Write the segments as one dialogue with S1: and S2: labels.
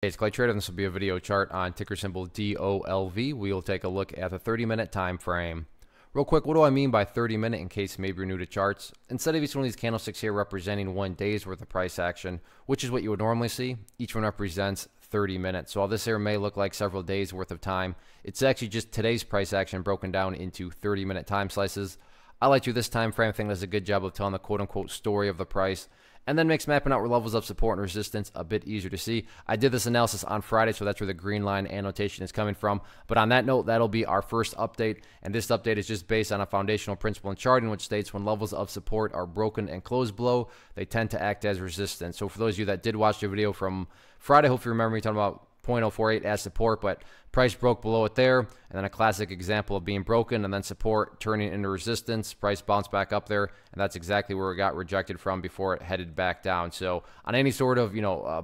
S1: Hey, it's Clay Trader. This will be a video chart on ticker symbol DOLV. We will take a look at the 30-minute time frame. Real quick, what do I mean by 30-minute in case maybe you're new to charts? Instead of each one of these candlesticks here representing 1 day's worth of price action, which is what you would normally see, each one represents 30 minutes. So while this here may look like several days worth of time, it's actually just today's price action broken down into 30-minute time slices. I like to this time frame. I think does a good job of telling the quote-unquote story of the price, and then makes mapping out where levels of support and resistance a bit easier to see. I did this analysis on Friday, so that's where the green line annotation is coming from. But on that note, that'll be our first update, and this update is just based on a foundational principle in charting, which states when levels of support are broken and closed below, they tend to act as resistance. So for those of you that did watch the video from Friday, hopefully you remember me talking about 0.048 as support, but price broke below it there, and then a classic example of being broken and then support turning into resistance. Price bounced back up there, and that's exactly where it got rejected from before it headed back down. So on any sort of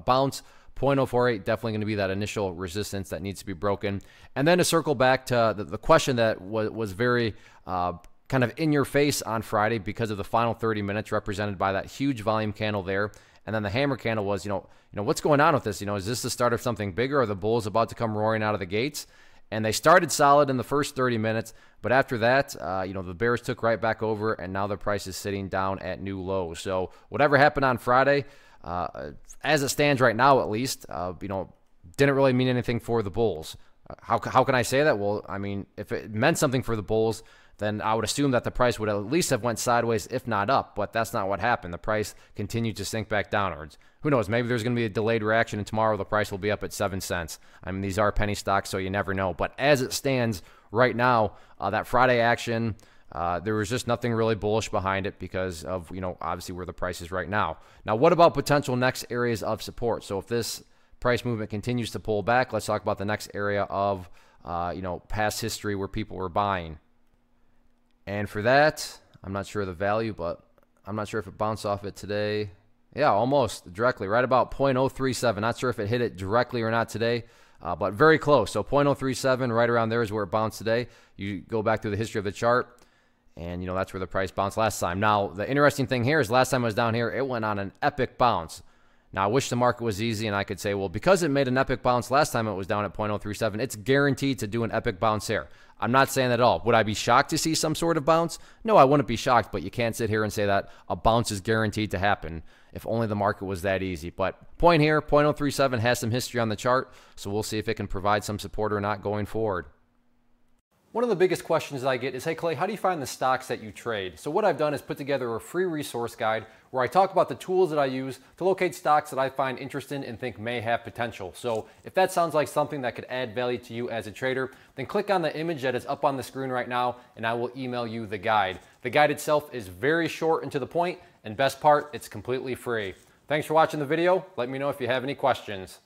S1: bounce, 0.048 definitely going to be that initial resistance that needs to be broken. And then to circle back to the question that was very kind of in your face on Friday because of the final 30 minutes represented by that huge volume candle there. And then the hammer candle was, what's going on with this? Is this the start of something bigger? Are the bulls about to come roaring out of the gates? And they started solid in the first 30 minutes, but after that, the bears took right back over, and now the price is sitting down at new lows. So whatever happened on Friday, as it stands right now, at least, didn't really mean anything for the bulls. How can I say that? Well, I mean, if it meant something for the bulls, then I would assume that the price would at least have went sideways, if not up, but that's not what happened. The price continued to sink back downwards. Who knows? Maybe there's going to be a delayed reaction, and tomorrow the price will be up at 7 cents. I mean, these are penny stocks, so you never know. But as it stands right now, that Friday action, there was just nothing really bullish behind it because of, obviously where the price is right now. Now, what about potential next areas of support? So if this price movement continues to pull back, let's talk about the next area of, past history where people were buying. And for that, I'm not sure of the value, but I'm not sure if it bounced off it today. Yeah, almost directly, right about 0.037. Not sure if it hit it directly or not today, but very close. So 0.037, right around there is where it bounced today. You go back through the history of the chart, and that's where the price bounced last time. Now, the interesting thing here is last time I was down here, it went on an epic bounce. Now, I wish the market was easy and I could say, well, because it made an epic bounce last time it was down at 0.037, it's guaranteed to do an epic bounce here. I'm not saying that at all. Would I be shocked to see some sort of bounce? No, I wouldn't be shocked, but you can't sit here and say that a bounce is guaranteed to happen if only the market was that easy. But point here, 0.037 has some history on the chart, so we'll see if it can provide some support or not going forward. One of the biggest questions I get is, hey Clay, how do you find the stocks that you trade? So what I've done is put together a free resource guide where I talk about the tools that I use to locate stocks that I find interesting and think may have potential. So if that sounds like something that could add value to you as a trader, then click on the image that is up on the screen right now and I will email you the guide. The guide itself is very short and to the point, and best part, it's completely free. Thanks for watching the video. Let me know if you have any questions.